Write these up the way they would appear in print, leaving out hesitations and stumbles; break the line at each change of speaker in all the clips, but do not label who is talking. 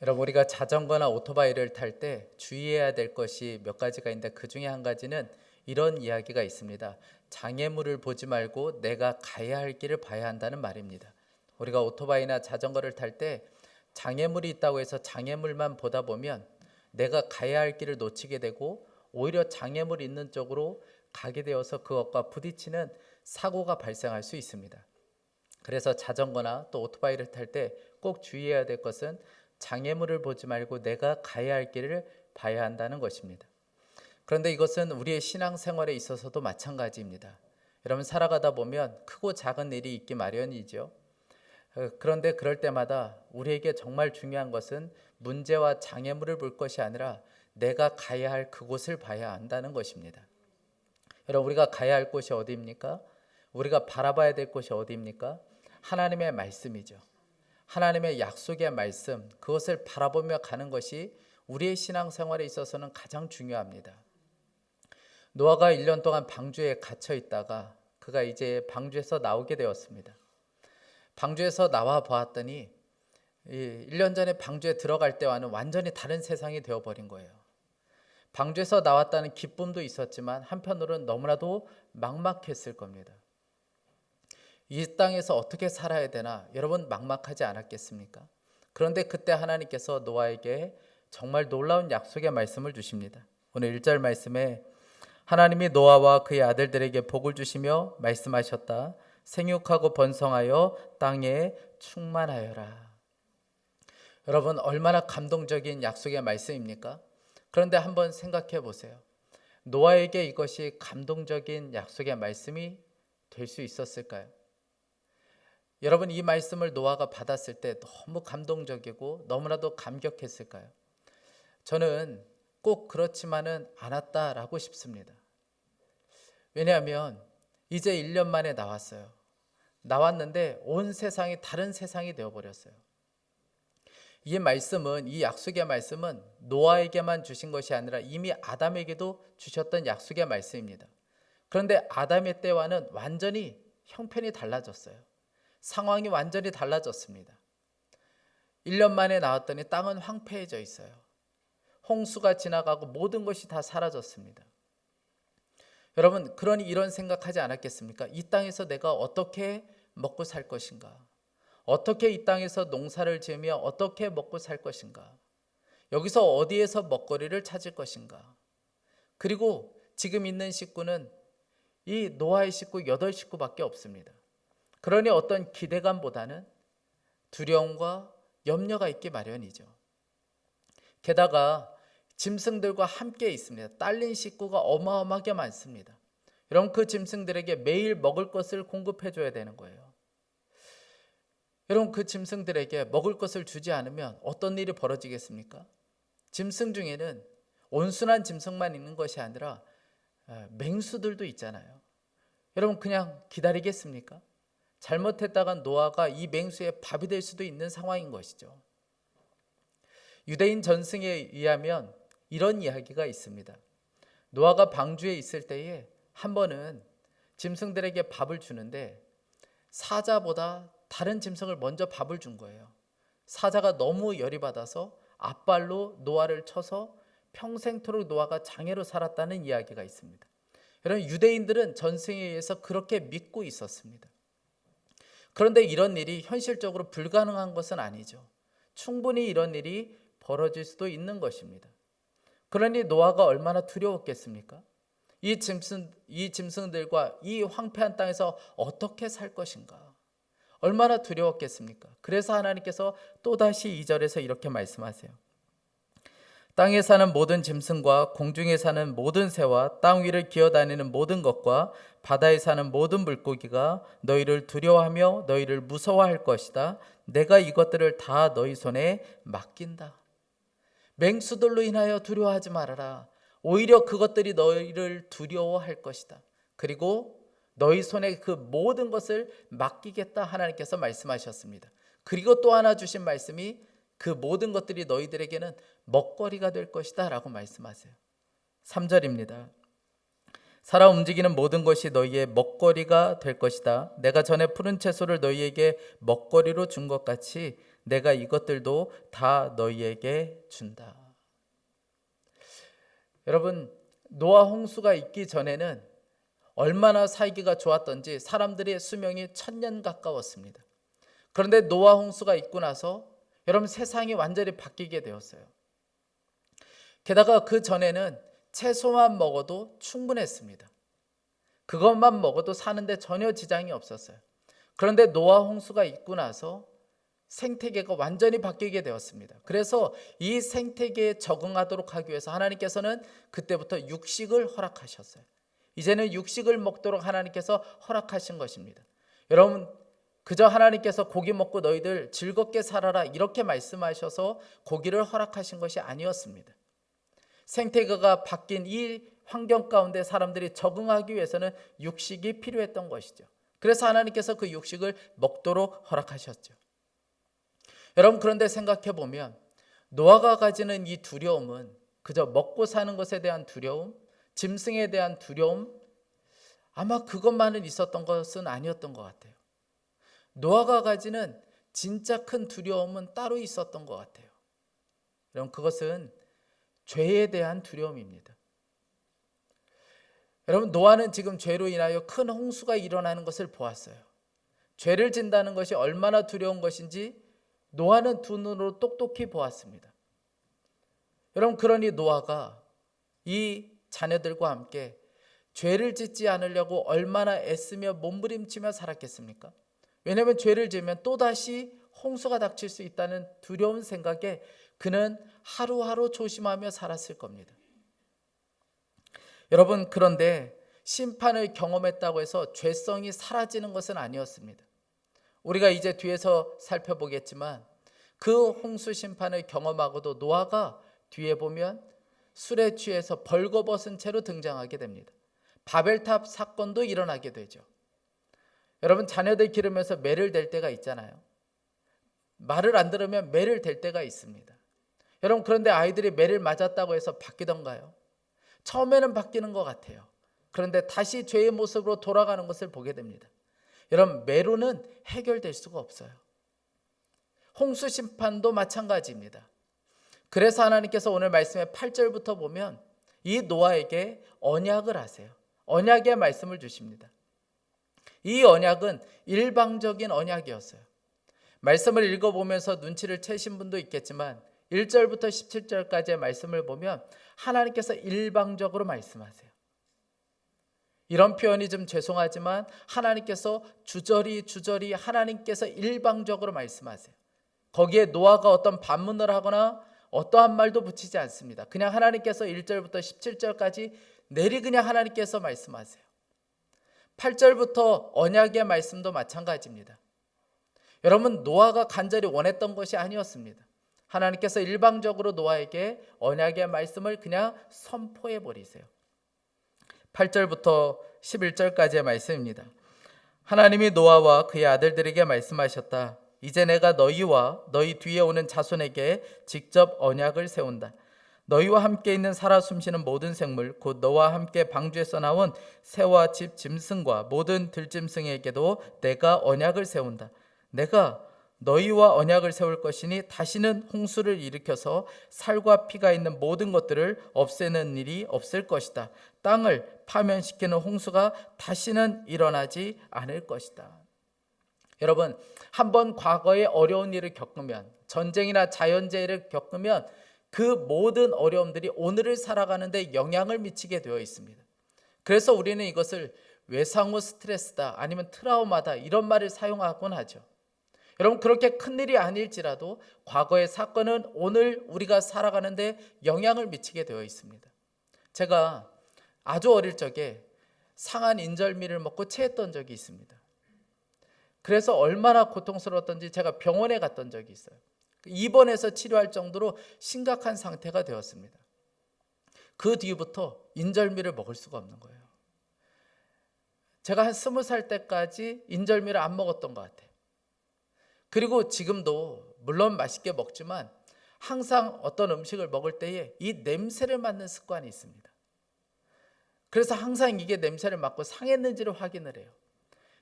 여러분, 우리가 자전거나 오토바이를 탈 때 주의해야 될 것이 몇 가지가 있는데 그 중에 한 가지는 이런 이야기가 있습니다. 장애물을 보지 말고 내가 가야 할 길을 봐야 한다는 말입니다. 우리가 오토바이나 자전거를 탈 때 장애물이 있다고 해서 장애물만 보다 보면 내가 가야 할 길을 놓치게 되고 오히려 장애물 있는 쪽으로 가게 되어서 그것과 부딪히는 사고가 발생할 수 있습니다. 그래서 자전거나 또 오토바이를 탈 때 꼭 주의해야 될 것은 장애물을 보지 말고 내가 가야 할 길을 봐야 한다는 것입니다. 그런데 이것은 우리의 신앙생활에 있어서도 마찬가지입니다. 여러분, 살아가다 보면 크고 작은 일이 있기 마련이죠. 그런데 그럴 때마다 우리에게 정말 중요한 것은 문제와 장애물을 볼 것이 아니라 내가 가야 할 그곳을 봐야 한다는 것입니다. 여러분, 우리가 가야 할 곳이 어디입니까? 우리가 바라봐야 될 곳이 어디입니까? 하나님의 말씀이죠. 하나님의 약속의 말씀, 그것을 바라보며 가는 것이 우리의 신앙생활에 있어서는 가장 중요합니다. 노아가 1년 동안 방주에 갇혀 있다가 그가 이제 방주에서 나오게 되었습니다. 방주에서 나와 보았더니 1년 전에 방주에 들어갈 때와는 완전히 다른 세상이 되어버린 거예요. 방주에서 나왔다는 기쁨도 있었지만 한편으로는 너무나도 막막했을 겁니다. 이 땅에서 어떻게 살아야 되나 여러분 막막하지 않았겠습니까? 그런데 그때 하나님께서 노아에게 정말 놀라운 약속의 말씀을 주십니다. 오늘 1절 말씀에 하나님이 노아와 그의 아들들에게 복을 주시며 말씀하셨다. 생육하고 번성하여 땅에 충만하여라. 여러분, 얼마나 감동적인 약속의 말씀입니까? 그런데 한번 생각해 보세요. 노아에게 이것이 감동적인 약속의 말씀이 될 수 있었을까요? 여러분, 이 말씀을 노아가 받았을 때 너무 감동적이고 너무나도 감격했을까요? 저는 꼭 그렇지만은 않았다라고 싶습니다. 왜냐하면 이제 1년 만에 나왔어요. 나왔는데 온 세상이 다른 세상이 되어버렸어요. 이 말씀은, 이 약속의 말씀은 노아에게만 주신 것이 아니라 이미 아담에게도 주셨던 약속의 말씀입니다. 그런데 아담의 때와는 완전히 형편이 달라졌어요. 상황이 완전히 달라졌습니다. 1년 만에 나왔더니 땅은 황폐해져 있어요. 홍수가 지나가고 모든 것이 다 사라졌습니다. 여러분, 그러니 이런 생각하지 않았겠습니까? 이 땅에서 내가 어떻게 먹고 살 것인가? 어떻게 이 땅에서 농사를 지으며 어떻게 먹고 살 것인가? 여기서 어디에서 먹거리를 찾을 것인가? 그리고 지금 있는 식구는 이 노아의 식구 8식구밖에 없습니다. 그러니 어떤 기대감보다는 두려움과 염려가 있기 마련이죠. 게다가 짐승들과 함께 있습니다. 딸린 식구가 어마어마하게 많습니다. 여러분, 그 짐승들에게 매일 먹을 것을 공급해 줘야 되는 거예요. 여러분, 그 짐승들에게 먹을 것을 주지 않으면 어떤 일이 벌어지겠습니까? 짐승 중에는 온순한 짐승만 있는 것이 아니라 맹수들도 있잖아요. 여러분, 그냥 기다리겠습니까? 잘못했다간 노아가 이 맹수의 밥이 될 수도 있는 상황인 것이죠. 유대인 전승에 의하면 이런 이야기가 있습니다. 노아가 방주에 있을 때에 한 번은 짐승들에게 밥을 주는데 사자보다 다른 짐승을 먼저 밥을 준 거예요. 사자가 너무 열이 받아서 앞발로 노아를 쳐서 평생토록 노아가 장애로 살았다는 이야기가 있습니다. 여러분, 유대인들은 전승에 의해서 그렇게 믿고 있었습니다. 그런데 이런 일이 현실적으로 불가능한 것은 아니죠. 충분히 이런 일이 벌어질 수도 있는 것입니다. 그러니 노아가 얼마나 두려웠겠습니까? 이 짐승들과 이 황폐한 땅에서 어떻게 살 것인가? 얼마나 두려웠겠습니까? 그래서 하나님께서 또다시 2절에서 이렇게 말씀하세요. 땅에 사는 모든 짐승과 공중에 사는 모든 새와 땅 위를 기어다니는 모든 것과 바다에 사는 모든 물고기가 너희를 두려워하며 너희를 무서워할 것이다. 내가 이것들을 다 너희 손에 맡긴다. 맹수들로 인하여 두려워하지 말아라. 오히려 그것들이 너희를 두려워할 것이다. 그리고 너희 손에 그 모든 것을 맡기겠다 하나님께서 말씀하셨습니다. 그리고 또 하나 주신 말씀이 그 모든 것들이 너희들에게는 먹거리가 될 것이다 라고 말씀하세요. 3절입니다. 살아 움직이는 모든 것이 너희의 먹거리가 될 것이다. 내가 전에 푸른 채소를 너희에게 먹거리로 준 것 같이 내가 이것들도 다 너희에게 준다. 여러분, 노아 홍수가 있기 전에는 얼마나 살기가 좋았던지 사람들의 수명이 1000년 가까웠습니다. 그런데 노아 홍수가 있고 나서 여러분 세상이 완전히 바뀌게 되었어요. 게다가 그 전에는 채소만 먹어도 충분했습니다. 그것만 먹어도 사는데 전혀 지장이 없었어요. 그런데 노아 홍수가 있고 나서 생태계가 완전히 바뀌게 되었습니다. 그래서 이 생태계에 적응하도록 하기 위해서 하나님께서는 그때부터 육식을 허락하셨어요. 이제는 육식을 먹도록 하나님께서 허락하신 것입니다. 여러분, 그저 하나님께서 고기 먹고 너희들 즐겁게 살아라 이렇게 말씀하셔서 고기를 허락하신 것이 아니었습니다. 생태계가 바뀐 이 환경 가운데 사람들이 적응하기 위해서는 육식이 필요했던 것이죠. 그래서 하나님께서 그 육식을 먹도록 허락하셨죠. 여러분, 그런데 생각해 보면 노아가 가지는 이 두려움은 그저 먹고 사는 것에 대한 두려움, 짐승에 대한 두려움, 아마 그것만은 있었던 것은 아니었던 것 같아요. 노아가 가지는 진짜 큰 두려움은 따로 있었던 것 같아요. 여러분, 그것은 죄에 대한 두려움입니다. 여러분, 노아는 지금 죄로 인하여 큰 홍수가 일어나는 것을 보았어요. 죄를 진다는 것이 얼마나 두려운 것인지 노아는 두 눈으로 똑똑히 보았습니다. 여러분, 그러니 노아가 이 자녀들과 함께 죄를 짓지 않으려고 얼마나 애쓰며 몸부림치며 살았겠습니까? 왜냐하면 죄를 지으면 또다시 홍수가 닥칠 수 있다는 두려운 생각에 그는 하루하루 조심하며 살았을 겁니다. 여러분, 그런데 심판을 경험했다고 해서 죄성이 사라지는 것은 아니었습니다. 우리가 이제 뒤에서 살펴보겠지만 그 홍수 심판을 경험하고도 노아가 뒤에 보면 술에 취해서 벌거벗은 채로 등장하게 됩니다. 바벨탑 사건도 일어나게 되죠. 여러분, 자녀들 기르면서 매를 댈 때가 있잖아요. 말을 안 들으면 매를 댈 때가 있습니다. 여러분, 그런데 아이들이 매를 맞았다고 해서 바뀌던가요? 처음에는 바뀌는 것 같아요. 그런데 다시 죄의 모습으로 돌아가는 것을 보게 됩니다. 여러분, 매로는 해결될 수가 없어요. 홍수 심판도 마찬가지입니다. 그래서 하나님께서 오늘 말씀의 8절부터 보면 이 노아에게 언약을 하세요. 언약의 말씀을 주십니다. 이 언약은 일방적인 언약이었어요. 말씀을 읽어보면서 눈치를 채신 분도 있겠지만 1절부터 17절까지의 말씀을 보면 하나님께서 일방적으로 말씀하세요. 이런 표현이 좀 죄송하지만 하나님께서 주저리 하나님께서 일방적으로 말씀하세요. 거기에 노아가 어떤 반문을 하거나 어떠한 말도 붙이지 않습니다. 그냥 하나님께서 1절부터 17절까지 내리 그냥 하나님께서 말씀하세요. 8절부터 언약의 말씀도 마찬가지입니다. 여러분, 노아가 간절히 원했던 것이 아니었습니다. 하나님께서 일방적으로 노아에게 언약의 말씀을 그냥 선포해 버리세요. 8절부터 11절까지의 말씀입니다. 하나님이 노아와 그의 아들들에게 말씀하셨다. 이제 내가 너희와 너희 뒤에 오는 자손에게 직접 언약을 세운다. 너희와 함께 있는 살아 숨쉬는 모든 생물 곧 너와 함께 방주에서 나온 새와 집 짐승과 모든 들짐승에게도 내가 언약을 세운다. 내가 너희와 언약을 세울 것이니 다시는 홍수를 일으켜서 살과 피가 있는 모든 것들을 없애는 일이 없을 것이다. 땅을 파면시키는 홍수가 다시는 일어나지 않을 것이다. 여러분, 한번 과거에 어려운 일을 겪으면, 전쟁이나 자연재해를 겪으면 그 모든 어려움들이 오늘을 살아가는 데 영향을 미치게 되어 있습니다. 그래서 우리는 이것을 외상후 스트레스다, 아니면 트라우마다 이런 말을 사용하곤 하죠. 여러분, 그렇게 큰일이 아닐지라도 과거의 사건은 오늘 우리가 살아가는 데 영향을 미치게 되어 있습니다. 제가 아주 어릴 적에 상한 인절미를 먹고 체했던 적이 있습니다. 그래서 얼마나 고통스러웠던지 제가 병원에 갔던 적이 있어요. 입원해서 치료할 정도로 심각한 상태가 되었습니다. 그 뒤부터 인절미를 먹을 수가 없는 거예요. 제가 한 20살 때까지 인절미를 안 먹었던 것 같아요. 그리고 지금도 물론 맛있게 먹지만 항상 어떤 음식을 먹을 때에 이 냄새를 맡는 습관이 있습니다. 그래서 항상 이게 냄새를 맡고 상했는지를 확인을 해요.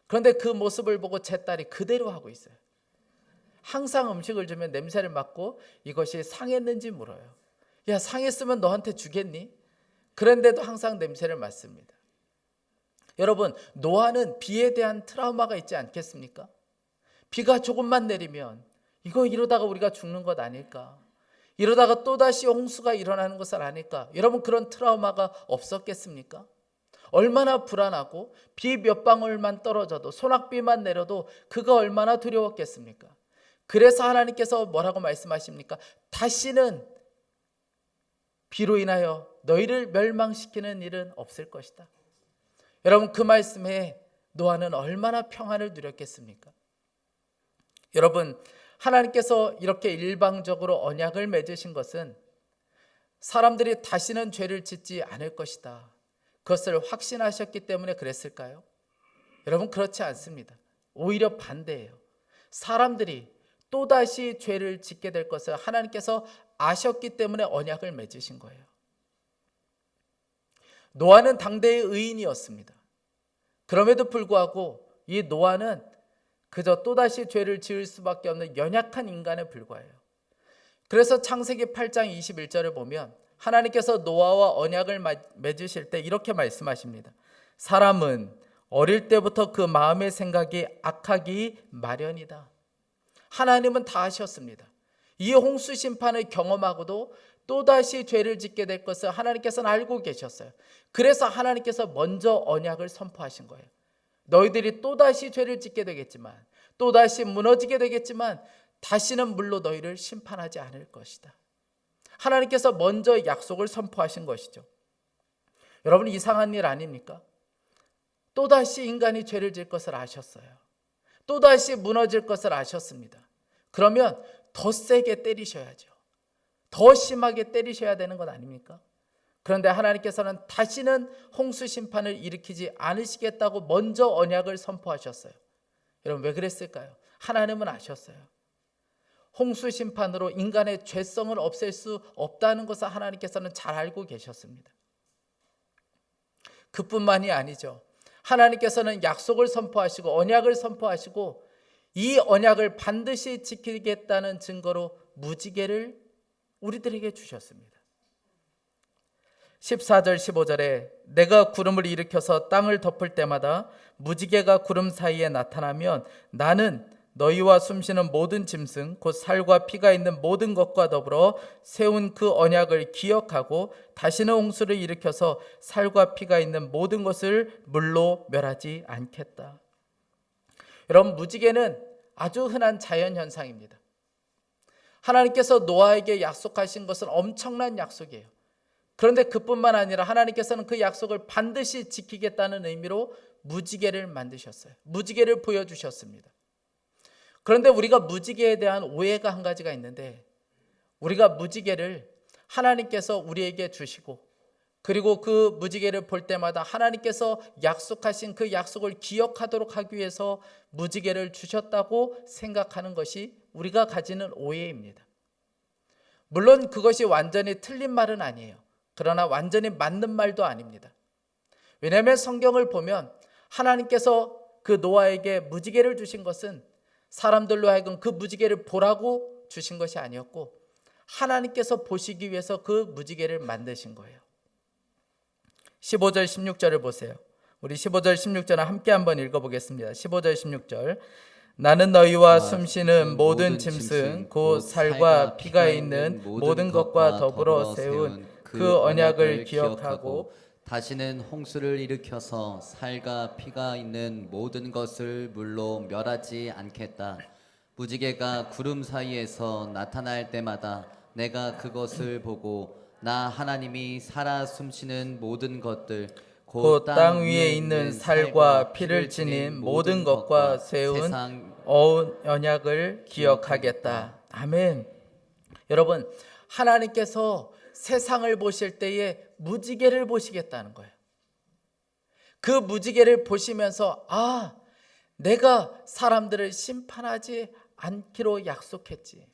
그런데 그 모습을 보고 제 딸이 그대로 하고 있어요. 항상 음식을 주면 냄새를 맡고 이것이 상했는지 물어요. 야, 상했으면 너한테 주겠니? 그런데도 항상 냄새를 맡습니다. 여러분, 노아는 비에 대한 트라우마가 있지 않겠습니까? 비가 조금만 내리면 이거 이러다가 우리가 죽는 것 아닐까? 이러다가 또다시 홍수가 일어나는 것을 아닐까? 여러분, 그런 트라우마가 없었겠습니까? 얼마나 불안하고 비 몇 방울만 떨어져도, 소낙비만 내려도 그가 얼마나 두려웠겠습니까? 그래서 하나님께서 뭐라고 말씀하십니까? 다시는 비로 인하여 너희를 멸망시키는 일은 없을 것이다. 여러분, 그 말씀에 노아는 얼마나 평안을 누렸겠습니까? 여러분, 하나님께서 이렇게 일방적으로 언약을 맺으신 것은 사람들이 다시는 죄를 짓지 않을 것이다, 그것을 확신하셨기 때문에 그랬을까요? 여러분, 그렇지 않습니다. 오히려 반대예요. 사람들이 또다시 죄를 짓게 될 것을 하나님께서 아셨기 때문에 언약을 맺으신 거예요. 노아는 당대의 의인이었습니다. 그럼에도 불구하고 이 노아는 그저 또다시 죄를 지을 수밖에 없는 연약한 인간에 불과해요. 그래서 창세기 8장 21절을 보면 하나님께서 노아와 언약을 맺으실 때 이렇게 말씀하십니다. 사람은 어릴 때부터 그 마음의 생각이 악하기 마련이다. 하나님은 다 아셨습니다. 이 홍수 심판을 경험하고도 또다시 죄를 짓게 될 것을 하나님께서는 알고 계셨어요. 그래서 하나님께서 먼저 언약을 선포하신 거예요. 너희들이 또다시 죄를 짓게 되겠지만, 또다시 무너지게 되겠지만 다시는 물로 너희를 심판하지 않을 것이다. 하나님께서 먼저 약속을 선포하신 것이죠. 여러분, 이상한 일 아닙니까? 또다시 인간이 죄를 질 것을 아셨어요. 또다시 무너질 것을 아셨습니다. 그러면 더 세게 때리셔야죠. 더 심하게 때리셔야 되는 건 아닙니까? 그런데 하나님께서는 다시는 홍수 심판을 일으키지 않으시겠다고 먼저 언약을 선포하셨어요. 여러분, 왜 그랬을까요? 하나님은 아셨어요. 홍수 심판으로 인간의 죄성을 없앨 수 없다는 것을 하나님께서는 잘 알고 계셨습니다. 그뿐만이 아니죠. 하나님께서는 약속을 선포하시고 언약을 선포하시고 이 언약을 반드시 지키겠다는 증거로 무지개를 우리들에게 주셨습니다. 14절 15절에 내가 구름을 일으켜서 땅을 덮을 때마다 무지개가 구름 사이에 나타나면 나는 너희와 숨쉬는 모든 짐승 곧 살과 피가 있는 모든 것과 더불어 세운 그 언약을 기억하고 다시는 홍수를 일으켜서 살과 피가 있는 모든 것을 물로 멸하지 않겠다. 여러분, 무지개는 아주 흔한 자연현상입니다. 하나님께서 노아에게 약속하신 것은 엄청난 약속이에요. 그런데 그뿐만 아니라 하나님께서는 그 약속을 반드시 지키겠다는 의미로 무지개를 만드셨어요. 무지개를 보여주셨습니다. 그런데 우리가 무지개에 대한 오해가 한 가지가 있는데, 우리가 무지개를 하나님께서 우리에게 주시고 그리고 그 무지개를 볼 때마다 하나님께서 약속하신 그 약속을 기억하도록 하기 위해서 무지개를 주셨다고 생각하는 것이 우리가 가지는 오해입니다. 물론 그것이 완전히 틀린 말은 아니에요. 그러나 완전히 맞는 말도 아닙니다. 왜냐하면 성경을 보면 하나님께서 그 노아에게 무지개를 주신 것은 사람들로 하여금 그 무지개를 보라고 주신 것이 아니었고 하나님께서 보시기 위해서 그 무지개를 만드신 거예요. 15절 16절을 보세요. 우리 15절 16절을 함께 한번 읽어보겠습니다. 15절 16절 나는 너희와 숨쉬는 모든 짐승 곧 살과 피가 있는 모든 것과 더불어 세운 그 언약을 기억하고
다시는 홍수를 일으켜서 살과 피가 있는 모든 것을 물로 멸하지 않겠다. 무지개가 구름 사이에서 나타날 때마다 내가 그것을 보고 나 하나님이 살아 숨쉬는 모든 것들
곧 땅 위에 있는 살과 피를 지닌 모든 것과 세운 언약을 기억하겠다. 아멘. 여러분, 하나님께서 세상을 보실 때에 무지개를 보시겠다는 거예요. 그 무지개를 보시면서 내가 사람들을 심판하지 않기로 약속했지.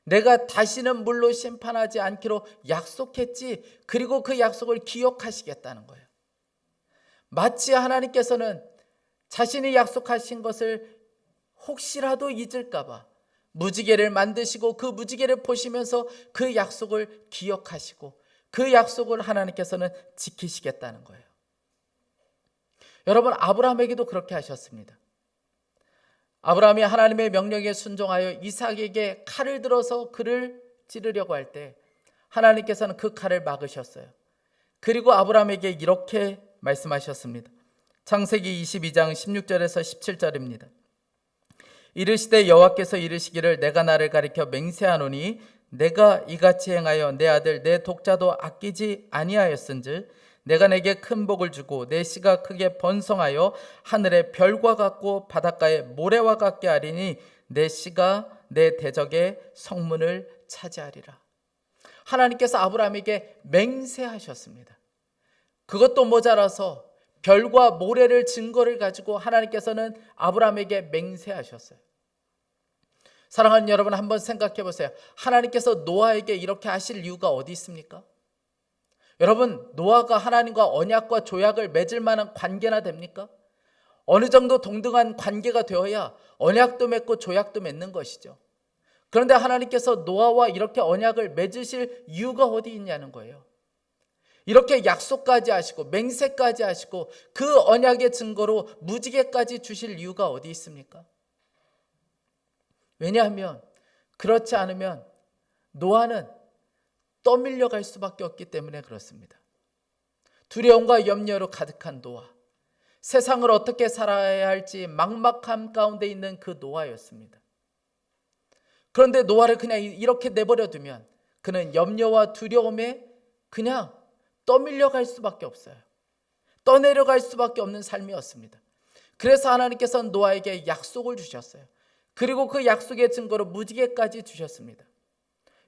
내가 다시는 물로 심판하지 않기로 약속했지. 그리고 그 약속을 기억하시겠다는 거예요. 마치 하나님께서는 자신이 약속하신 것을 혹시라도 잊을까 봐 무지개를 만드시고 그 무지개를 보시면서 그 약속을 기억하시고 그 약속을 하나님께서는 지키시겠다는 거예요. 여러분, 아브라함에게도 그렇게 하셨습니다. 아브라함이 하나님의 명령에 순종하여 이삭에게 칼을 들어서 그를 찌르려고 할 때 하나님께서는 그 칼을 막으셨어요. 그리고 아브라함에게 이렇게 말씀하셨습니다. 창세기 22장 16절에서 17절입니다. 이르시되 여호와께서 이르시기를 내가 나를 가리켜 맹세하노니 내가 이같이 행하여 내 아들 내 독자도 아끼지 아니하였은즉 내가 내게 큰 복을 주고 내 씨가 크게 번성하여 하늘의 별과 같고 바닷가의 모래와 같게 하리니 내 씨가 내 대적의 성문을 차지하리라. 하나님께서 아브라함에게 맹세하셨습니다. 그것도 모자라서 별과 모래를 증거를 가지고 하나님께서는 아브라함에게 맹세하셨어요. 사랑하는 여러분, 한번 생각해 보세요. 하나님께서 노아에게 이렇게 하실 이유가 어디 있습니까? 여러분, 노아가 하나님과 언약과 조약을 맺을 만한 관계나 됩니까? 어느 정도 동등한 관계가 되어야 언약도 맺고 조약도 맺는 것이죠. 그런데 하나님께서 노아와 이렇게 언약을 맺으실 이유가 어디 있냐는 거예요. 이렇게 약속까지 하시고 맹세까지 하시고 그 언약의 증거로 무지개까지 주실 이유가 어디 있습니까? 왜냐하면 그렇지 않으면 노아는 떠밀려 갈 수밖에 없기 때문에 그렇습니다. 두려움과 염려로 가득한 노아, 세상을 어떻게 살아야 할지 막막함 가운데 있는 그 노아였습니다. 그런데 노아를 그냥 이렇게 내버려 두면 그는 염려와 두려움에 그냥 떠밀려 갈 수밖에 없어요. 떠내려갈 수밖에 없는 삶이었습니다. 그래서 하나님께서는 노아에게 약속을 주셨어요. 그리고 그 약속의 증거로 무지개까지 주셨습니다.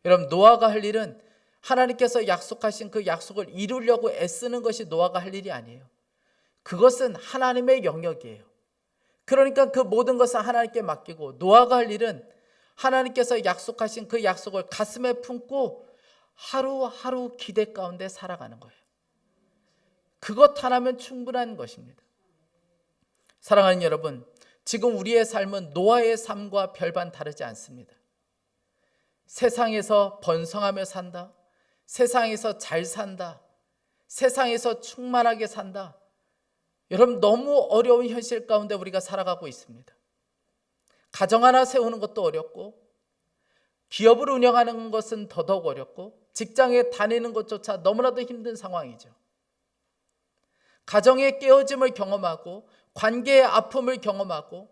여러분, 노아가 할 일은 하나님께서 약속하신 그 약속을 이루려고 애쓰는 것이 노아가 할 일이 아니에요. 그것은 하나님의 영역이에요. 그러니까 그 모든 것을 하나님께 맡기고 노아가 할 일은 하나님께서 약속하신 그 약속을 가슴에 품고 하루하루 기대 가운데 살아가는 거예요. 그것 하나면 충분한 것입니다. 사랑하는 여러분, 지금 우리의 삶은 노아의 삶과 별반 다르지 않습니다. 세상에서 번성하며 산다. 세상에서 잘 산다. 세상에서 충만하게 산다. 여러분, 너무 어려운 현실 가운데 우리가 살아가고 있습니다. 가정 하나 세우는 것도 어렵고 기업을 운영하는 것은 더더욱 어렵고 직장에 다니는 것조차 너무나도 힘든 상황이죠. 가정의 깨어짐을 경험하고 관계의 아픔을 경험하고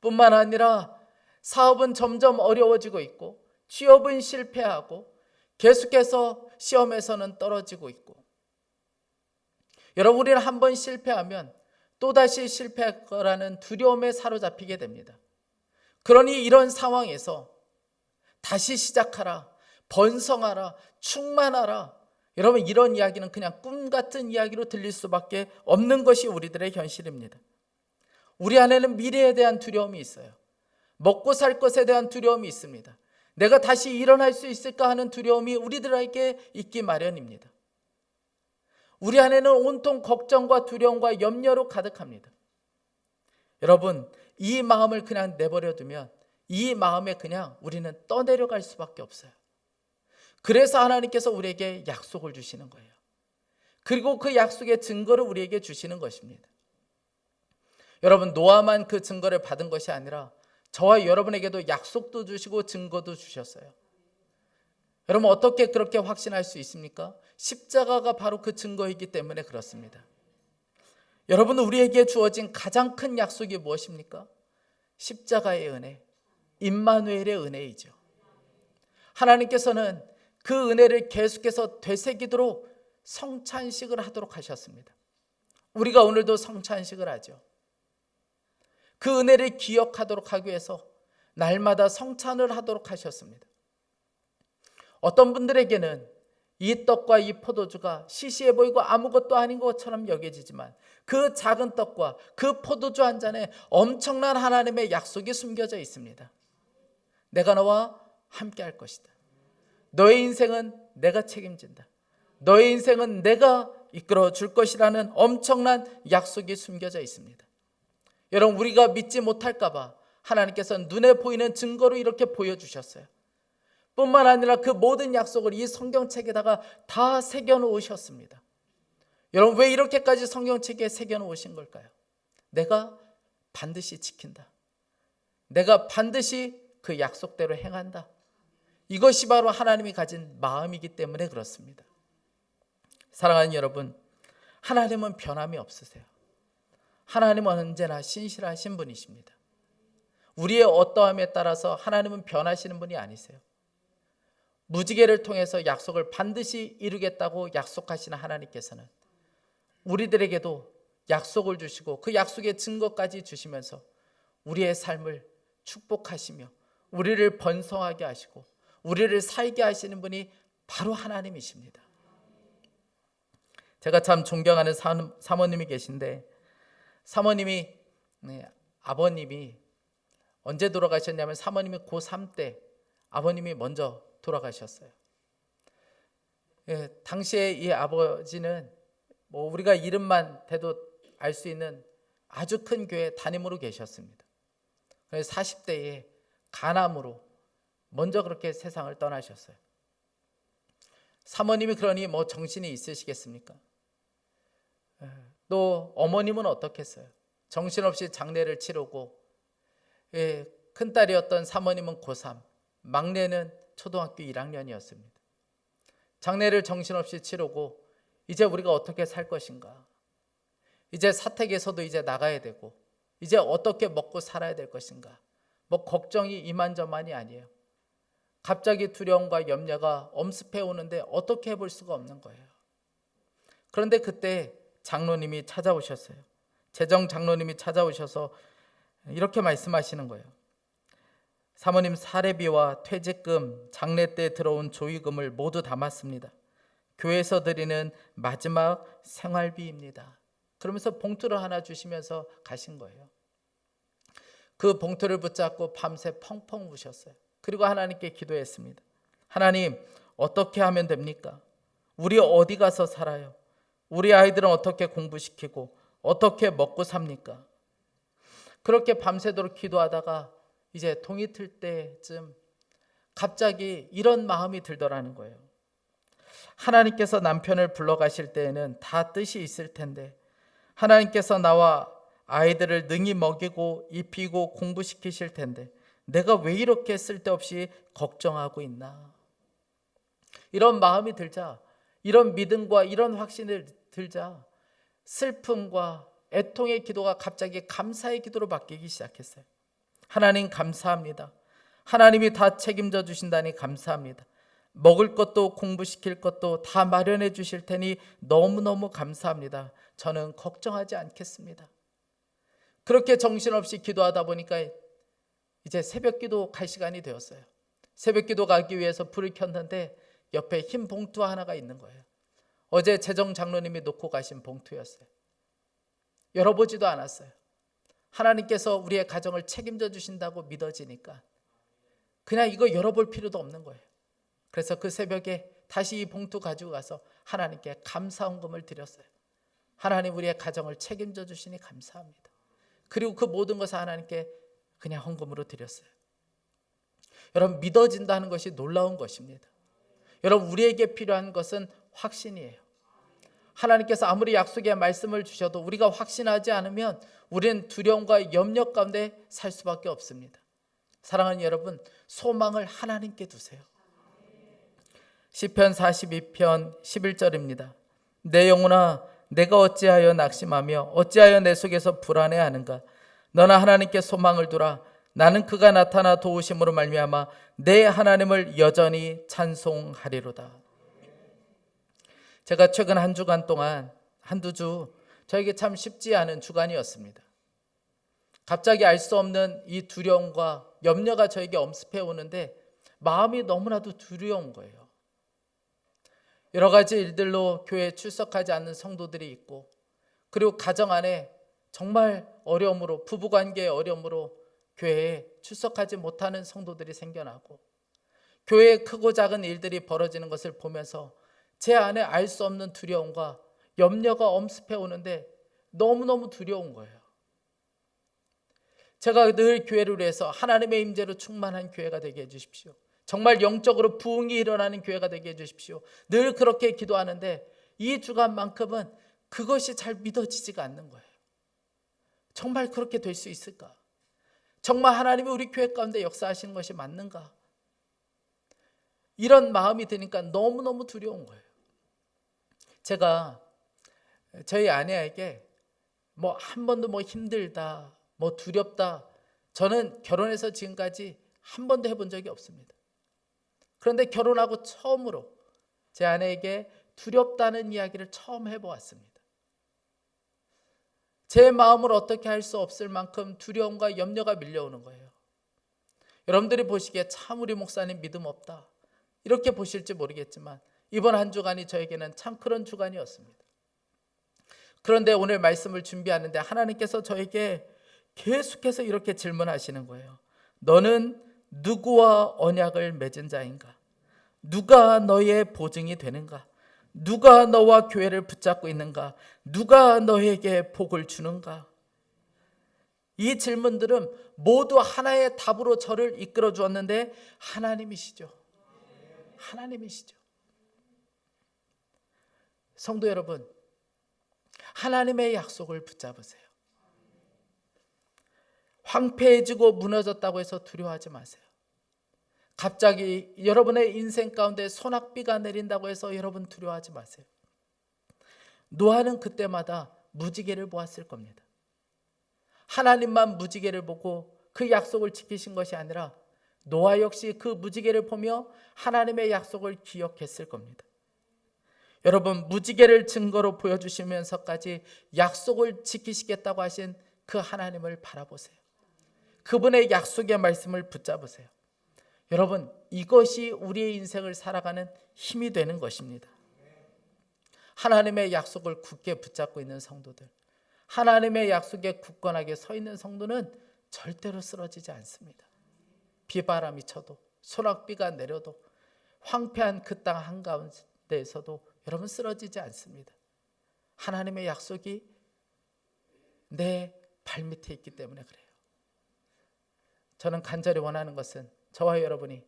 뿐만 아니라 사업은 점점 어려워지고 있고 취업은 실패하고 계속해서 시험에서는 떨어지고 있고, 여러분, 우리는 한번 실패하면 또다시 실패할 거라는 두려움에 사로잡히게 됩니다. 그러니 이런 상황에서 다시 시작하라, 번성하라, 충만하라, 여러분, 이런 이야기는 그냥 꿈 같은 이야기로 들릴 수밖에 없는 것이 우리들의 현실입니다. 우리 안에는 미래에 대한 두려움이 있어요. 먹고 살 것에 대한 두려움이 있습니다. 내가 다시 일어날 수 있을까 하는 두려움이 우리들에게 있기 마련입니다. 우리 안에는 온통 걱정과 두려움과 염려로 가득합니다. 여러분, 이 마음을 그냥 내버려 두면 이 마음에 그냥 우리는 떠내려갈 수밖에 없어요. 그래서 하나님께서 우리에게 약속을 주시는 거예요. 그리고 그 약속의 증거를 우리에게 주시는 것입니다. 여러분, 노아만 그 증거를 받은 것이 아니라 저와 여러분에게도 약속도 주시고 증거도 주셨어요. 여러분, 어떻게 그렇게 확신할 수 있습니까? 십자가가 바로 그 증거이기 때문에 그렇습니다. 여러분, 우리에게 주어진 가장 큰 약속이 무엇입니까? 십자가의 은혜, 임마누엘의 은혜이죠. 하나님께서는 그 은혜를 계속해서 되새기도록 성찬식을 하도록 하셨습니다. 우리가 오늘도 성찬식을 하죠. 그 은혜를 기억하도록 하기 위해서 날마다 성찬을 하도록 하셨습니다. 어떤 분들에게는 이 떡과 이 포도주가 시시해 보이고 아무것도 아닌 것처럼 여겨지지만 그 작은 떡과 그 포도주 한 잔에 엄청난 하나님의 약속이 숨겨져 있습니다. 내가 너와 함께 할 것이다. 너의 인생은 내가 책임진다. 너의 인생은 내가 이끌어 줄 것이라는 엄청난 약속이 숨겨져 있습니다. 여러분, 우리가 믿지 못할까 봐 하나님께서 눈에 보이는 증거로 이렇게 보여주셨어요. 뿐만 아니라 그 모든 약속을 이 성경책에다가 다 새겨놓으셨습니다. 여러분, 왜 이렇게까지 성경책에 새겨놓으신 걸까요? 내가 반드시 지킨다. 내가 반드시 그 약속대로 행한다. 이것이 바로 하나님이 가진 마음이기 때문에 그렇습니다. 사랑하는 여러분, 하나님은 변함이 없으세요. 하나님은 언제나 신실하신 분이십니다. 우리의 어떠함에 따라서 하나님은 변하시는 분이 아니세요. 무지개를 통해서 약속을 반드시 이루겠다고 약속하시는 하나님께서는 우리들에게도 약속을 주시고 그 약속의 증거까지 주시면서 우리의 삶을 축복하시며 우리를 번성하게 하시고 우리를 살게 하시는 분이 바로 하나님이십니다. 제가 참 존경하는 사모님이 계신데, 사모님이 아버님이 언제 돌아가셨냐면 사모님이 고3 때 아버님이 먼저 돌아가셨어요. 당시에 이 아버지는 우리가 이름만 대도 알 수 있는 아주 큰 교회 담임으로 계셨습니다. 40대에 간암으로 먼저 그렇게 세상을 떠나셨어요. 사모님이 그러니 정신이 있으시겠습니까? 또 어머님은 어떻겠어요? 정신없이 장례를 치르고, 큰딸이었던 사모님은 고3, 막내는 초등학교 1학년이었습니다. 장례를 정신없이 치르고 이제 우리가 어떻게 살 것인가? 이제 사택에서도 이제 나가야 되고 이제 어떻게 먹고 살아야 될 것인가? 걱정이 이만저만이 아니에요. 갑자기 두려움과 염려가 엄습해 오는데 어떻게 해볼 수가 없는 거예요. 그런데 그때 장로님이 찾아오셨어요. 재정 장로님이 찾아오셔서 이렇게 말씀하시는 거예요. 사모님 사례비와 퇴직금, 장례 때 들어온 조의금을 모두 담았습니다. 교회에서 드리는 마지막 생활비입니다. 그러면서 봉투를 하나 주시면서 가신 거예요. 그 봉투를 붙잡고 밤새 펑펑 우셨어요. 그리고 하나님께 기도했습니다. 하나님, 어떻게 하면 됩니까? 우리 어디 가서 살아요? 우리 아이들은 어떻게 공부시키고 어떻게 먹고 삽니까? 그렇게 밤새도록 기도하다가 이제 동이 틀 때쯤 갑자기 이런 마음이 들더라는 거예요. 하나님께서 남편을 불러가실 때에는 다 뜻이 있을 텐데 하나님께서 나와 아이들을 능히 먹이고 입히고 공부시키실 텐데 내가 왜 이렇게 쓸데없이 걱정하고 있나? 이런 마음이 들자, 이런 믿음과 이런 확신을 들자 슬픔과 애통의 기도가 갑자기 감사의 기도로 바뀌기 시작했어요. 하나님 감사합니다. 하나님이 다 책임져 주신다니 감사합니다. 먹을 것도 공부시킬 것도 다 마련해 주실 테니 너무너무 감사합니다. 저는 걱정하지 않겠습니다. 그렇게 정신없이 기도하다 보니까 이제 새벽기도 갈 시간이 되었어요. 새벽기도 가기 위해서 불을 켰는데 옆에 흰 봉투 하나가 있는 거예요. 어제 재정 장로님이 놓고 가신 봉투였어요. 열어보지도 않았어요. 하나님께서 우리의 가정을 책임져 주신다고 믿어지니까 그냥 이거 열어볼 필요도 없는 거예요. 그래서 그 새벽에 다시 이 봉투 가지고 가서 하나님께 감사헌금을 드렸어요. 하나님, 우리의 가정을 책임져 주시니 감사합니다. 그리고 그 모든 것을 하나님께 그냥 헌금으로 드렸어요. 여러분, 믿어진다는 것이 놀라운 것입니다. 여러분, 우리에게 필요한 것은 확신이에요. 하나님께서 아무리 약속의 말씀을 주셔도 우리가 확신하지 않으면 우리는 두려움과 염려 가운데 살 수밖에 없습니다. 사랑하는 여러분, 소망을 하나님께 두세요. 시편 42편 11절입니다. 내 영혼아, 내가 어찌하여 낙심하며 어찌하여 내 속에서 불안해하는가? 너나 하나님께 소망을 두라. 나는 그가 나타나 도우심으로 말미암아 내 하나님을 여전히 찬송하리로다. 제가 최근 한 주간 동안 한두 주 저에게 참 쉽지 않은 주간이었습니다. 갑자기 알 수 없는 이 두려움과 염려가 저에게 엄습해 오는데 마음이 너무나도 두려운 거예요. 여러 가지 일들로 교회에 출석하지 않는 성도들이 있고, 그리고 가정 안에 정말 어려움으로, 부부관계의 어려움으로 교회에 출석하지 못하는 성도들이 생겨나고, 교회에 크고 작은 일들이 벌어지는 것을 보면서 제 안에 알 수 없는 두려움과 염려가 엄습해 오는데 너무너무 두려운 거예요. 제가 늘 교회를 위해서 하나님의 임재로 충만한 교회가 되게 해주십시오. 정말 영적으로 부흥이 일어나는 교회가 되게 해주십시오. 늘 그렇게 기도하는데 이 주간만큼은 그것이 잘 믿어지지가 않는 거예요. 정말 그렇게 될 수 있을까? 정말 하나님이 우리 교회 가운데 역사하시는 것이 맞는가? 이런 마음이 드니까 너무너무 두려운 거예요. 제가 저희 아내에게 한 번도 힘들다, 두렵다, 저는 결혼해서 지금까지 한 번도 해본 적이 없습니다. 그런데 결혼하고 처음으로 제 아내에게 두렵다는 이야기를 처음 해보았습니다. 제 마음을 어떻게 할 수 없을 만큼 두려움과 염려가 밀려오는 거예요. 여러분들이 보시기에 참 우리 목사님 믿음 없다, 이렇게 보실지 모르겠지만 이번 한 주간이 저에게는 참 그런 주간이었습니다. 그런데 오늘 말씀을 준비하는데 하나님께서 저에게 계속해서 이렇게 질문하시는 거예요. 너는 누구와 언약을 맺은 자인가? 누가 너의 보증이 되는가? 누가 너와 교회를 붙잡고 있는가? 누가 너에게 복을 주는가? 이 질문들은 모두 하나의 답으로 저를 이끌어 주었는데 하나님이시죠. 하나님이시죠. 성도 여러분, 하나님의 약속을 붙잡으세요. 황폐해지고 무너졌다고 해서 두려워하지 마세요. 갑자기 여러분의 인생 가운데 소낙비가 내린다고 해서 여러분 두려워하지 마세요. 노아는 그때마다 무지개를 보았을 겁니다. 하나님만 무지개를 보고 그 약속을 지키신 것이 아니라 노아 역시 그 무지개를 보며 하나님의 약속을 기억했을 겁니다. 여러분, 무지개를 증거로 보여주시면서까지 약속을 지키시겠다고 하신 그 하나님을 바라보세요. 그분의 약속의 말씀을 붙잡으세요. 여러분, 이것이 우리의 인생을 살아가는 힘이 되는 것입니다. 하나님의 약속을 굳게 붙잡고 있는 성도들, 하나님의 약속에 굳건하게 서 있는 성도는 절대로 쓰러지지 않습니다. 비바람이 쳐도, 소낙비가 내려도, 황폐한 그 땅 한가운데에서도 여러분 쓰러지지 않습니다. 하나님의 약속이 내 발밑에 있기 때문에 그래요. 저는 간절히 원하는 것은 저와 여러분이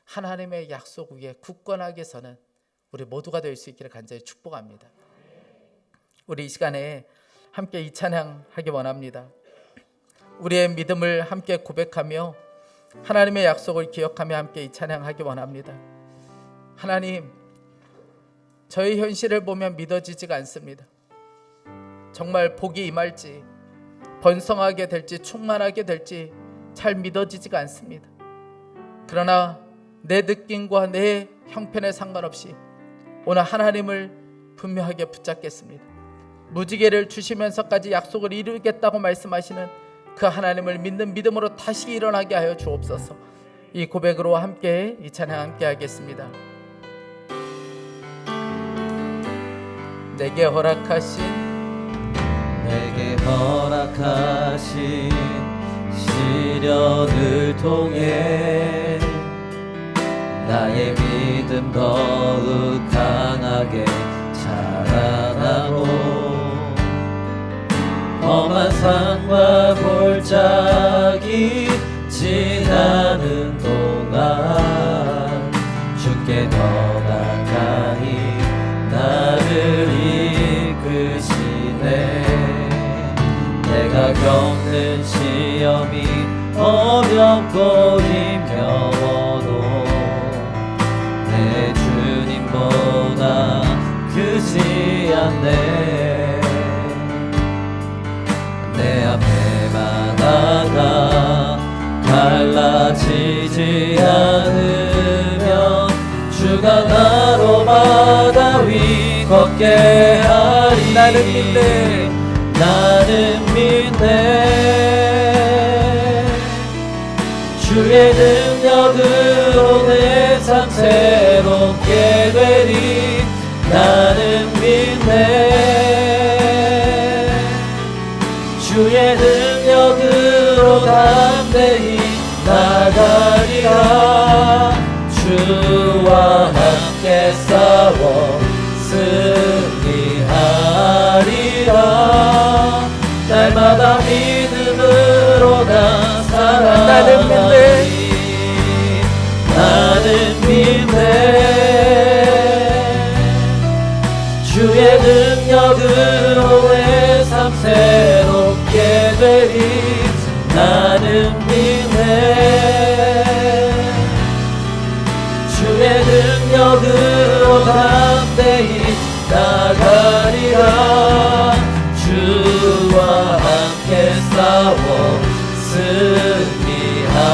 하나님의 약속 위에 굳건하게 서는 우리 모두가 될 수 있기를 간절히 축복합니다. 우리 이 시간에 함께 이 찬양하기 원합니다. 우리의 믿음을 함께 고백하며 하나님의 약속을 기억하며 함께 이 찬양하기 원합니다. 하나님, 저의 현실을 보면 믿어지지가 않습니다. 정말 복이 임할지, 번성하게 될지, 충만하게 될지 잘 믿어지지가 않습니다. 그러나 내 느낌과 내 형편에 상관없이 오늘 하나님을 분명하게 붙잡겠습니다. 무지개를 주시면서까지 약속을 이루겠다고 말씀하시는 그 하나님을 믿는 믿음으로 다시 일어나게 하여 주옵소서. 이 고백으로 함께 이 찬양 함께 하겠습니다. 내게 허락하신
시련을 통해 나의 믿음 더욱 강하게 자라나고 험한 산과 골짜기 지나는 동안 주께 더 가까이 나를 이끄시네. 내가 겪는 시험이 어렵고 힘겨워도 내 주님보다 크지 않네. 내 앞에 바다가 갈라지지 않으면 주가 나로 바다 위 걷게 하리. 나는 믿네. 주의 능력으로 내 삶 새롭게 되리. 나는 믿네. 주의 능력으로 담대히 나가리라. 주와 함께 싸워 승리하리라. 날마다 믿음으로 능력으로 내 삶 새롭게 되리 나는 믿네 주의 능력으로 담대히 나가리라 주와 함께 싸워 승리하리라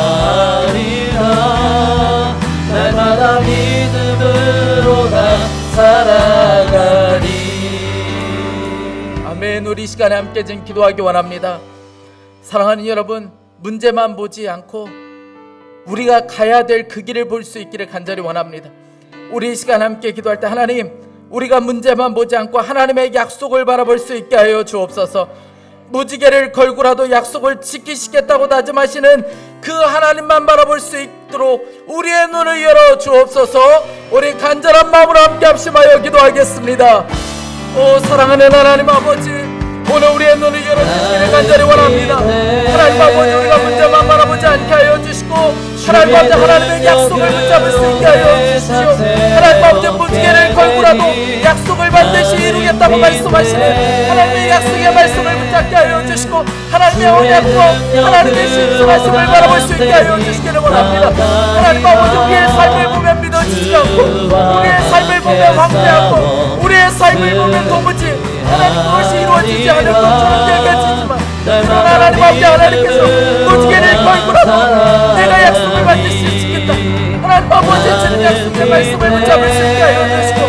날마다 믿음으로 나 살아가리.
아멘. 우리 이 시간에 함께 좀 기도하기 원합니다. 사랑하는 여러분, 문제만 보지 않고 우리가 가야 될 그 길을 볼 수 있기를 간절히 원합니다. 우리 이 시간 함께 기도할 때 하나님, 우리가 문제만 보지 않고 하나님의 약속을 바라볼 수 있게 하여 주옵소서. 무지개를 걸고라도 약속을 지키시겠다고 다짐하시는 그 하나님만 바라볼 수 있도록 우리의 눈을 열어 주옵소서. 우리 간절한 마음으로 함께 합심하여 기도하겠습니다. 오 사랑하는 하나님 아버지, 오늘 우리의 눈을 열어주시기를 간절히 원합니다. 하나님 아버지, 우리가 문제만 바라보지 않게 하여 주시고 하나님 아버지, 하나님의 약속을 붙잡을 수 있게 하여 주시오. 하나님 아버지, 무지개를 걸고라도 약속을 반드시 이루겠다고 말씀하시는 하나님의 약속의 말씀을 붙잡게 하여 주시고 하나님의 언약과 하나님의 신실하심을 바라볼 수 있게 하여 주시기를 원합니다. 하나님 아버지, 우리의 삶을 보면 믿어지지 않고 우리의 삶을 보면 황폐하고 우리의 삶을 보면 도무지 하나님 그것이 이루어지지 않을 것처럼 여겨지지만 그러나 하나님 아버지, 하나님께서 무지개를 걸고라도 내가 약속을 반드시 지킨다. 하나님 아버지, 주님 약속의 말씀을 붙잡을 수 있게 하여 주시고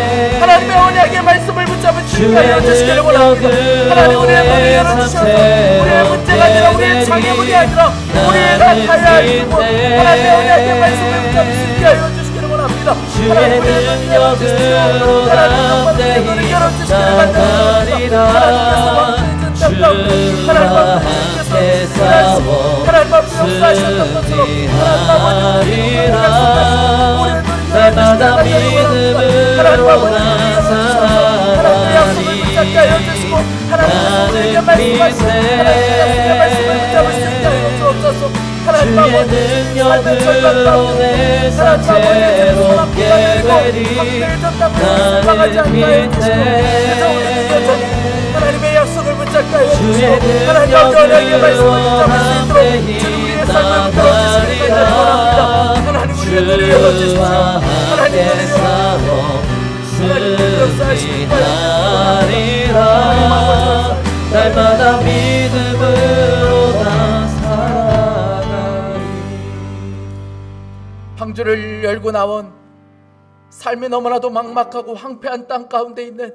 하나님의 언약의 말씀을 붙잡을 수 있게 하여 주시기를 원합니다. 하나님, 우리의 문을 열어주셔서 우리의 문제가 아니라 우리의 장애물이 아니라 우리가 가야 할 그곳 하나님의 언약의 말씀을 붙잡을 수 있게 하여 주시기를 원합니다. 하나님, 우리의 문을 열어주시고 하나님 정말 우리의 문을 열어주시기를 간절합니다. 하나님께서 하나님 아버지 역사하셨던 것처럼 하나님 아버지, 날마다 믿음으로 나 살아가리. 하나님의 약속을 붙잡게 하여 주시고 하나님께서 우리에게 말씀하시는 하나님의 약속의 말씀을 붙잡을 수 있게 하여 주옵소서. 하나님 아버지, 삶의 절반 가운데 하나님 아버지, 소나무가 내리고 함께 전담을 나가지 않게 하여 주시고 그래서 우리는 여전히 하나님의 약속을 붙잡게 하여 주시고 하나님 아버지, 언약의 말씀을 붙잡을 수 있도록 주님 우리의 삶을 붙들어주시기를 간절히 원합니다. 하나님, 우리의 눈을 열어주십시오. 하나님, 눈을 열어주십시오.
날마다 믿음으로 나 살아가리.
방주를 열고 나온 삶이 너무나도 막막하고 황폐한 땅 가운데 있는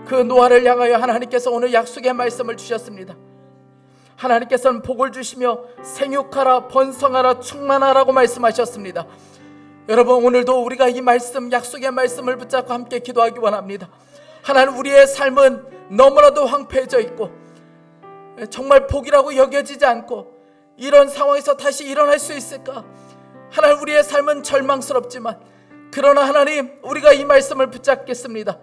그 노아를 향하여 하나님께서 오늘 약속의 말씀을 주셨습니다. 하나님께서는 복을 주시며 생육하라, 번성하라, 충만하라고 말씀하셨습니다. 여러분, 오늘도 우리가 이 말씀, 약속의 말씀을 붙잡고 함께 기도하기 원합니다. 하나님, 우리의 삶은 너무나도 황폐해져 있고 정말 복이라고 여겨지지 않고 이런 상황에서 다시 일어날 수 있을까? 하나님, 우리의 삶은 절망스럽지만 그러나 하나님, 우리가 이 말씀을 붙잡겠습니다.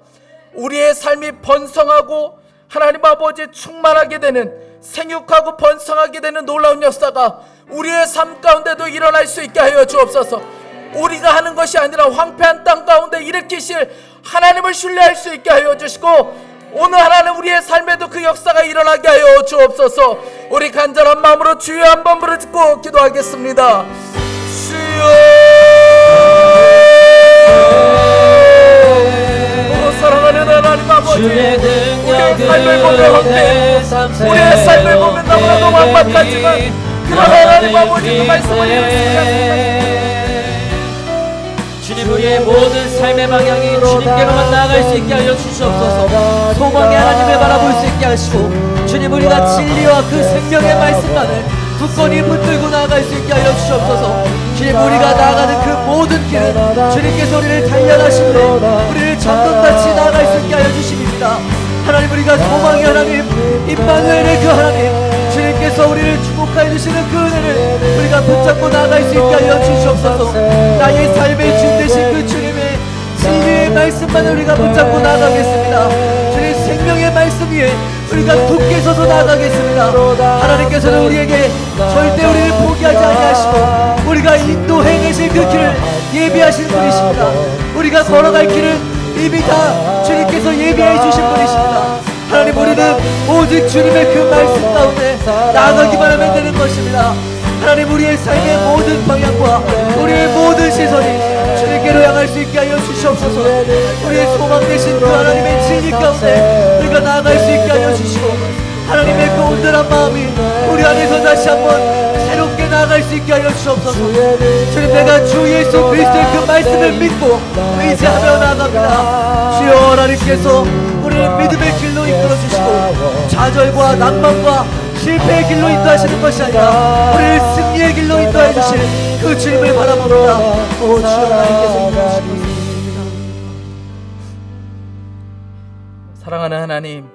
우리의 삶이 번성하고 하나님 아버지 충만하게 되는, 생육하고 번성하게 되는 놀라운 역사가 우리의 삶 가운데도 일어날 수 있게 하여 주옵소서. 우리가 하는 것이 아니라 황폐한 땅 가운데 일으키실 하나님을 신뢰할 수 있게 하여 주시고 오늘 하나님 우리의 삶에도 그 역사가 일어나게 하여 주옵소서. 우리 간절한 마음으로 주여 한번 부르짖고 기도하겠습니다. 주여, 사랑하는 하나님 아버지, 우리의 삶을 보면 황폐해, 우리의 삶을 보면 너무나도 막막하지만 그러나 하나님 아버지, 그 말씀을 이루시겠습니다.
주님, 우리의 모든 삶의 방향이 주님께로만 나아갈 수 있게 하여 주시옵소서. 소망의 하나님을 바라볼 수 있게 하시고 주님, 우리가 진리와 그 생명의 말씀만을 굳건히 붙들고 나아갈 수 있게 하여 주시옵소서. 주님, 우리가 나아가는 그 모든 길은 주님께서 우리를 단련하시고 우리를 전도같이 나아갈 수 있게 하여 주십니다. 하나님, 우리가 소망의 하나님, 임마누엘의 그 하나님, 주님께서 우리를 축복하여 주시는 그 은혜를 우리가 붙잡고 나아갈 수 있게 하여 주시옵소서. 나의 삶의 주 되신 그 주님의 진리의 말씀만을 우리가 붙잡고 나아가겠습니다. 주님 생명의 말씀 위에 우리가 굳게 서서 나아가겠습니다. 하나님께서는 우리에게 절대 우리를 포기하지 아니하시고 우리가 인도해 계실 그 길을 예비하신 분이십니다. 우리가 걸어갈 길을 이미 다 주님께서 예비해 주신 분이십니다.
하나님, 우리는 오직 주님의 그 말씀 가운데 나아가기만 하면 되는 것입니다. 하나님, 우리의 삶의 모든 방향과 우리의 모든 시선이 주님께로 향할 수 있게 하여 주시옵소서. 우리의 소망 되신 그 하나님의 진리 가운데 우리가 나아갈 수 있게 하여 주시고, 하나님의 그 온전한 마음이 우리 안에서 다시 한번 새롭게 나아갈 수 있게 하여 주옵소서. 주님, 내가 주 예수 그리스도의 그 말씀을 믿고 의지하며 나아갑니다. 주여, 하나님께서 우리를 믿음의 길로 이끌어 주시고 좌절과 낭만과 실패의 길로 인도하시는 것이 아니라 우리를 승리의 길로 인도해 주실 그 주님을 바라봅니다. 오, 주여, 하나님께서 인도하시옵소서.
사랑하는 하나님,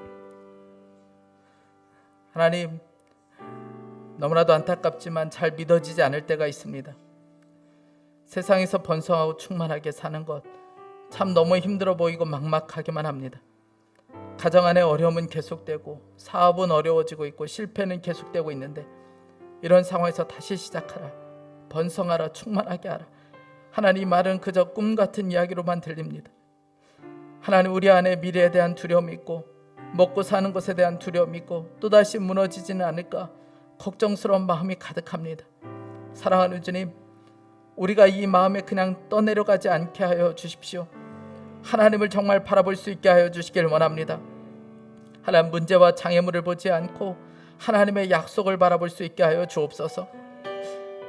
하나님, 너무나도 안타깝지만 잘 믿어지지 않을 때가 있습니다. 세상에서 번성하고 충만하게 사는 것 참 너무 힘들어 보이고 막막하기만 합니다. 가정 안에 어려움은 계속되고 사업은 어려워지고 있고 실패는 계속되고 있는데, 이런 상황에서 다시 시작하라, 번성하라, 충만하게 하라, 하나님 말은 그저 꿈 같은 이야기로만 들립니다. 하나님, 우리 안에 미래에 대한 두려움이 있고 먹고 사는 것에 대한 두려움이 있고 또다시 무너지지는 않을까 걱정스러운 마음이 가득합니다. 사랑하는 주님, 우리가 이 마음에 그냥 떠내려가지 않게 하여 주십시오. 하나님을 정말 바라볼 수 있게 하여 주시길 원합니다. 하나님, 문제와 장애물을 보지 않고 하나님의 약속을 바라볼 수 있게 하여 주옵소서.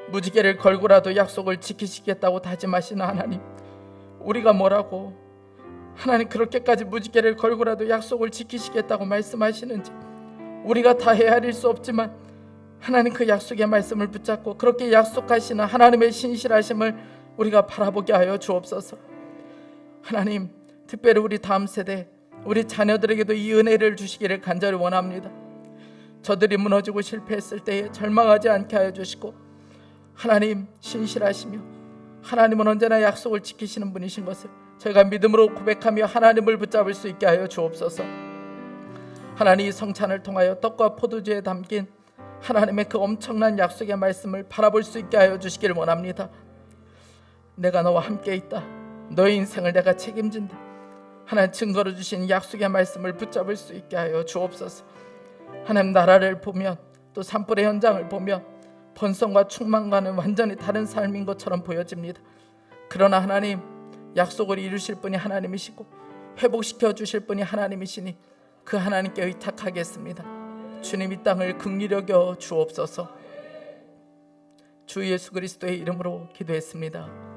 무지개를 걸고라도 약속을 지키시겠다고 다짐하시는 하나님, 우리가 뭐라고 하나님 그렇게까지 무지개를 걸고라도 약속을 지키시겠다고 말씀하시는지 우리가 다 헤아릴 수 없지만, 하나님 그 약속의 말씀을 붙잡고 그렇게 약속하시는 하나님의 신실하심을 우리가 바라보게 하여 주옵소서. 하나님, 특별히 우리 다음 세대, 우리 자녀들에게도 이 은혜를 주시기를 간절히 원합니다. 저들이 무너지고 실패했을 때에 절망하지 않게 하여 주시고, 하나님 신실하시며 하나님은 언제나 약속을 지키시는 분이신 것을 저희가 믿음으로 고백하며 하나님을 붙잡을 수 있게 하여 주옵소서. 하나님, 이 성찬을 통하여 떡과 포도주에 담긴 하나님의 그 엄청난 약속의 말씀을 바라볼 수 있게 하여 주시길 원합니다. 내가 너와 함께 있다, 너의 인생을 내가 책임진다, 하나님 증거로 주신 약속의 말씀을 붙잡을 수 있게 하여 주옵소서. 하나님, 나라를 보면 또 산불의 현장을 보면 번성과 충만과는 완전히 다른 삶인 것처럼 보여집니다. 그러나 하나님, 약속을 이루실 분이 하나님이시고 회복시켜 주실 분이 하나님이시니 그 하나님께 의탁하겠습니다. 주님, 이 땅을 긍휼히 여겨 주옵소서. 주 예수 그리스도의 이름으로 기도했습니다.